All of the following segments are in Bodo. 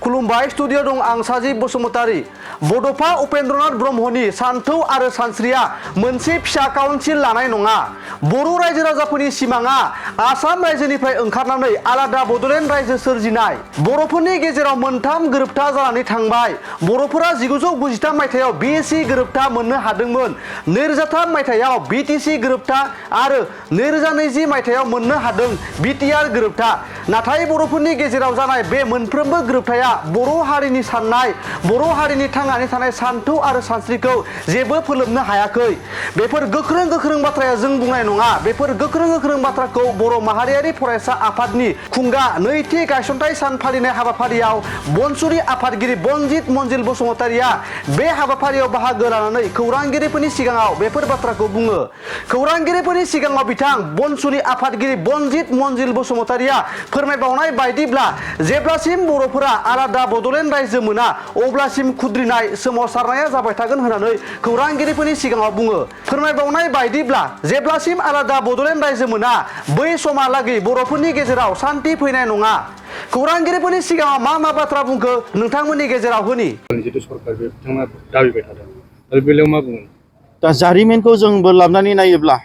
खुलुमबाय स्टुडिअ दं आं साजि बसुमतारी। बड'फा उपेन्द्रनाथ ब्रह्मनि सान्थौ आरो सानस्रिया मोनसे फिसा काउन्सिल लानाय नङा। बर' रायजो राजाफोरनि सिमाङा आसाम रायजोनिफ्राय ओंखारनानै आलादा बड'लेण्ड रायजो सोरजिनाय। बर'फोरनि गेजेराव मोनथाम गोरोबथा जानानै थांबाय। बर'फोरा 1993 मायथाइयाव बिएसि गोरोबथा मोननो हादोंमोन। 2003 मायथाइयाव बिटिसि गोरोबथा आरो 2020 मायथाइयाव मोननो हादों बिटिआर गोरोबथा। नाथाय बर'फोरनि गेजेराव जानाय बे मोनफ्रोमबो गोरोबथाया बर' हारिनि साननाय, बर' हारिनि थांनानै थानाय सान्थौ आरो सानस्रिखौ जेबो फोलोमनो हायाखै। बेफोर गोख्रों गोख्रों बाथ्राया जों बुंनाय नङा। बेफोर गोख्रों गोख्रों बाथ्राखौ बर' माहारियारि फरायसा आफादनि खुंगा नैथि गायसनथाइ सान फालिनाय हाबाफारियाव बनसुलि आफादगिरि बनजित मन्जिल बसुमतारिया बे हाबाफारियाव बाहागो लानानै खौरांगिरिफोरनि सिगाङाव बेफोर बाथ्राखौ बुङो। खौरांगिरिफोरनि सिगाङाव बिथां बनसुलि आफादगिरि बनजित मन्जिल बसुमतारिया फोरमायबावनाय बायदिब्ला जेब्लासिम बर'फोरा आलादा बड'लेण्ड रायजो मोना अब्लासिम खुद्रिनाय सोमावसारनाया जाबाय थागोन होननानै खौरांगिरिफोरनि सिगाङाव बुङो। फोरमायबावनाय बायदिब्ला जेब्लासिम आलादा बड'लेण्ड रायजो मोना बै समहालागै बर'फोरनि गेजेराव सान्थि फैनाय नङा। खौरांगिरिफोरनि सिगाङाव मा बाथ्रा बुंखो नोंथांमोननि गेजेराव होनि। जिथु सरकार बे बिथाङा दाबिबाय थादों आरो बेलायाव मा बुङो? दा जारिमिनखौ जों बोरलाबनानै नायोब्ला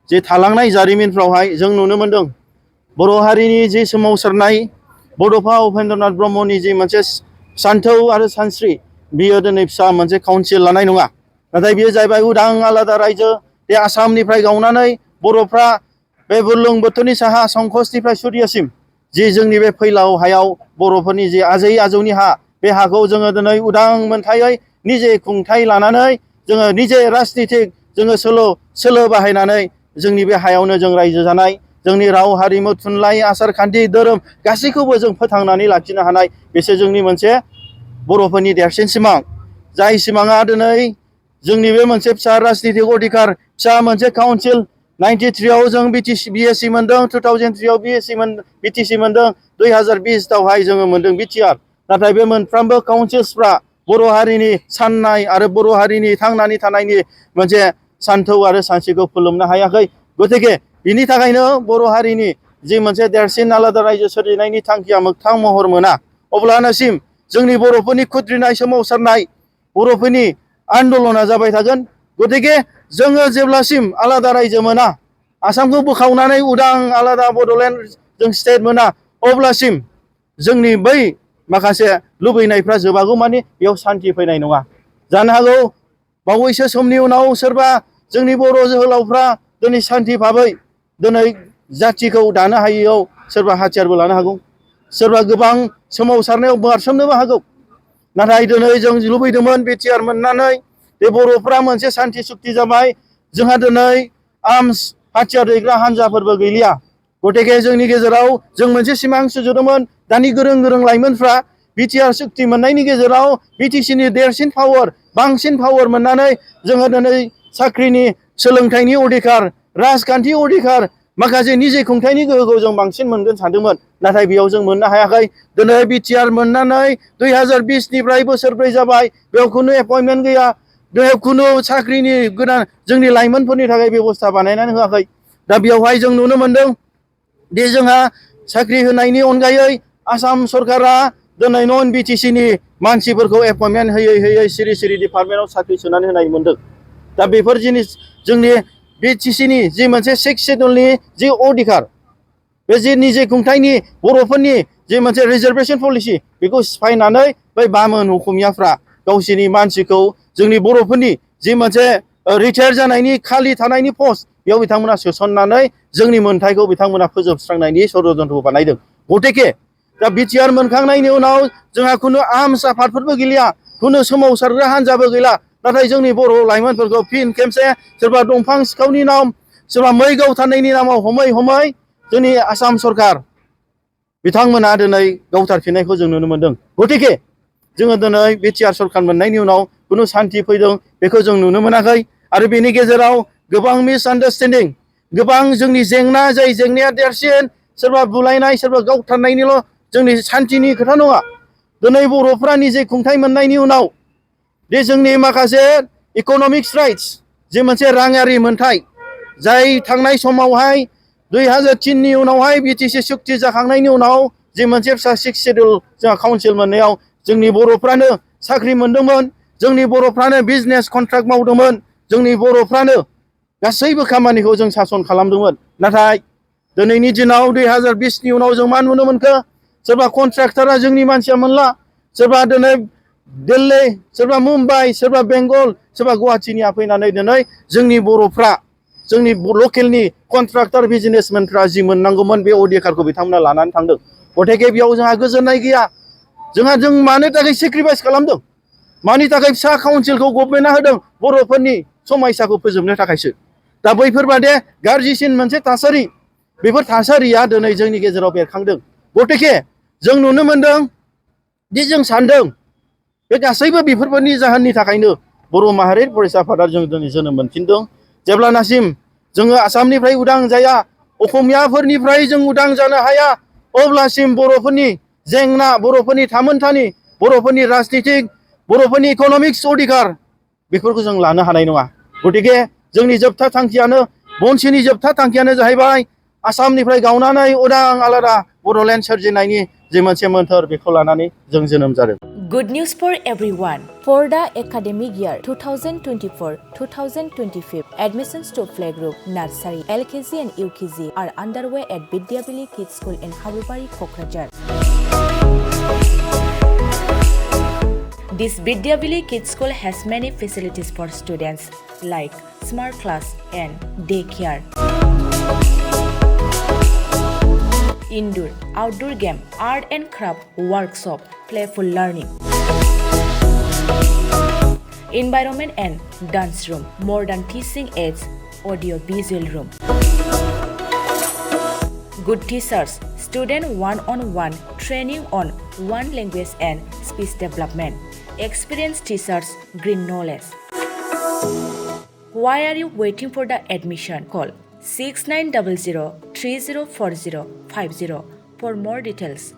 जे थालांनाय जारिमिनफ्रावहाय जों नुनो मोन्दों बर' हारिनि जे सोमावसारनाय बड'फा उपेन्द्रनाथ ब्रह्मनि जे मोनसे सान्थौ आरो सानस्रि बियो दिनै फिसा मोनसे काउन्सिल लानाय नङा। नाथाय बियो जाहैबाय उदां आलादा रायजो। बे आसामनिफ्राय गावनानै बर'फ्रा बे बुरलुंबुथुरनि साहा संकसनिफ्राय सुरियासिम जि जोंनि बे फैलाव हायाव बर'फोरनि जे आजै आजौनि हा, बे हाखौ जोङो दिनै उदां मोनथायै निजे खुंथाय लानानै जोङो निजे राजनितिक जोङो सोलो बाहायनानै जोंनि बे हायावनो जों रायजो जानाय, जोंनि राव हारिमु थुनलाइ आसार खान्थि धोरोम गासैखौबो जों फोथांनानै लाखिनो हानाय बेसो जोंनि मोनसे बर'फोरनि देरसिन सिमां। जाय सिमाङा दिनै जोंनि बे मोनसे फिसा राजनितिक अधिकार फिसा मोनसे काउन्सिल 93आव जों बिएसि मोनदों, 2003आव बिटिसि मोनदों, 2020आवहाय जोङो मोनदों बिटिआर। नाथाय बे मोनफ्रोमबो काउन्सिल्सफ्रा बर' हारिनि साननाय आरो बर' हारिनि थांनानै थानायनि मोनसे सान्थौ आरो सानस्रिखौ फोलोमनो हायाखै। गतिके बिनि थाखायनो बर' हारिनि जि मोनसे देरसिन आलादा रायजो सोरजिनायनि थांखिया मोगथां महर मोना अब्लानोसिम जोंनि बर'फोरनि खुद्रिनाय सोमावसारनाय बर'फोरनि आन्दलना जाबाय थागोन। गतिके जोङो जेब्लासिम आलादा रायजो मोना, आसामखौ बोखावनानै उदां आलादा बड'लेण्ड जों स्टेट मोना अब्लासिम जोंनि बै माखासे लुबैनायफ्रा जोबागौ मानि बेयाव सान्थि फैनाय नङा। जानो हागौ बावैसो समनि उनाव सोरबा जोंनि बर' जोहोलावफ्रा दिनै सान्थि भाबै दिनै जाथिखौ दानो हायैयाव सोरबा हाथियारबो लानो हागौ, सोरबा गोबां सोमावसारनायाव बारसोमनोबो हागौ। नाथाय दिनै जों लुबैदोंमोन बिटिआर मोननानै बे बर'फ्रा मोनसे सान्थि सुक्ति जाबाय। जोंहा दिनै आर्मस हाथियार दैग्रा हान्जाफोरबो गैलिया। गतिके जोंनि गेजेराव जों मोनसे सिमां सुजुदोंमोन। दानि गोरों गोरों लाइमोनफ्रा बिटिआर सुक्ति मोननायनि गेजेराव बिटिसिनि देरसिन पावार बांसिन पावार मोननानै जोङो दिनै साख्रिनि सोलोंथाइनि अधिकार राजखान्थि अधिकार माखासे निजे खुंथायनि गोहोखौ जों बांसिन मोनगोन सानदोंमोन। नाथाय बेयाव जों मोननो हायाखै। दिनै बिटिआर मोननानै 2020निफ्राय बोसोरब्रै जाबाय, बेयाव खुनु एपइन्टमेन्ट गैया, बेयाव खुनु साख्रिनि गोनां जोंनि लाइमोनफोरनि थाखाय बेबस्था बानायनानै होआखै। दा बेयावहाय जों नुनो मोन्दों दि जोंहा साख्रि होनायनि अनगायै आसाम सरकारा दिनै नन बिटिसिनि मानसिफोरखौ एपइन्टमेन्ट होयै सिरि सिरि डिपार्टमेन्टआव साख्रि सोनानै होनाय मोन्दों। दा बेफोर जिनिस जोंनि बिटिसिनि जि मोनसे 6 शेड्युलनि जि अधिकार, बे जि निजे खुंथायनि बर'फोरनि जि मोनसे रिजार्भेसन पलिसि बेखौ सिफायनानै बै बामोन असमियाफ्रा गावसोरनि मानसिखौ जोंनि बर'फोरनि जि मोनसे रिटायार जानायनि खालि थानायनि पस्ट बेयाव बिथांमोना सोसननानै जोंनि मोन्थायखौ बिथांमोना फोजोबस्रांनायनि षड्यन्त्र बानायदों। गतिके दा बिटिआर मोनखांनायनि उनाव जोंहा खुनु आर्मस आफादफोरबो गैलिया, खुनु सोमावसारग्रा हान्जाबो गैला। नाथाय जोंनि बर' लाइमोनफोरखौ फिन खेबसे सोरबा दंफां सिखावनि नाम, सोरबा मै गावथारनायनि नामाव हमै जोंनि आसाम सरकार बिथांमोना दिनै गावथारफिननायखौ जों नुनो मोन्दों। गतिके जोङो दिनै बिटिआर सरकार मोननायनि उनाव खुनु सान्थि फैदों बेखौ जों नुनो मोनाखै। आरो बेनि गेजेराव गोबां मिसआन्डारस्टेन्डिं, गोबां जोंनि जेंना, जाय जेंनाया देरसिन सोरबा बुलायनाय सोरबा गावथारनायनिल' जोंनि सान्थिनि खोथा नङा। दिनै बर'फ्रा निजे खुंथाय मोननायनि उनाव दि जोंनि माखासे इक'नमिक्स राइट्स जे मोनसे राङारि मोन्थाय, जाय थांनाय समावहाय 2003नि उनावहाय बिटिसि सुक्ति जाखांनायनि उनाव जि मोनसे फिसा 6 शेड्युल जोंहा काउन्सिल मोननायाव जोंनि बर'फ्रानो साख्रि मोनदोंमोन, जोंनि बर'फ्रानो बिजनेस कन्ट्राक्ट मावदोंमोन, जोंनि बर'फ्रानो गासैबो खामानिखौ जों सासन खालामदोंमोन। नाथाय दिनैनि दिनाव 2020नि उनाव जों मा नुनो मोनखो? सोरबा कन्ट्राक्टरा जोंनि मानसिया मोनला, सोरबा दिनै दिल्ली, सोरबा मुम्बाइ, सोरबा बेंगल, सोरबा गुवाहाटीनिया फैनानै दिनै जोंनि बर'फ्रा, जोंनि लकेलनि कन्ट्राक्टर बिजनेसमेनफ्रा जि मोननांगौमोन बे अधिकारखौ बिथांमोना लानानै थांदों। गथिखे बेयाव जोंहा गोजोननाय गैया। जों मानो थाखाय सेक्रिफाइस खालामदों? मानि थाखाय फिसा काउन्सिलखौ गभर्नमेन्टआ होदों? बर'फोरनि समस्याखौ फोजोबनो थाखायसो। दा बैफोरबादि गाज्रिसिन मोनसे थासारि, बेफोर थासारिया दिनै जोंनि गेजेराव बेरखांदों। गथिखे जों नुनो मोनदों दि जों सानदों बे गासैबो बेफोरबायदि जाहोननि थाखायनो बर' माहारि फरायसा आफादा जों दिनै जोनोम मोनफिनदों। जेब्लानासिम जोङो आसामनिफ्राय उदां जाया, असमियाफोरनिफ्राय जों उदां जानो हाया, अब्लासिम बर'फोरनि जेंना, बर'फोरनि थामोनथानि, बर'फोरनि राजनितिक, बर'फोरनि इक'नमिक्स अधिकार बेफोरखौ जों लानो हानाय नङा। गथिखे जोंनि जोबथा थांखियानो, बनसिनि जोबथा थांखियानो जाहैबाय आसामनिफ्राय गावनानै उदां आलादा बड'लेण्ड सोरजिनायनि जे मोनसे मोन्थोर, बेखौ लानानै जों जोनोम जादों। Good news for everyone. For the academic year 2024-2025, admissions to playgroup, nursery, LKG and UKG are underway at Bidyavili Kids School in Habubari, Kokrajhar. This Bidyavili Kids School has many facilities for students like smart class and daycare, indoor, outdoor game, art and craft workshop, playful learning, environment and dance room, modern teaching aids, audio visual room, good teachers, student one-on-one training on one language and speech development, experienced teachers, green knowledge. Why are you waiting for the admission? Call 6900 304050 for more details.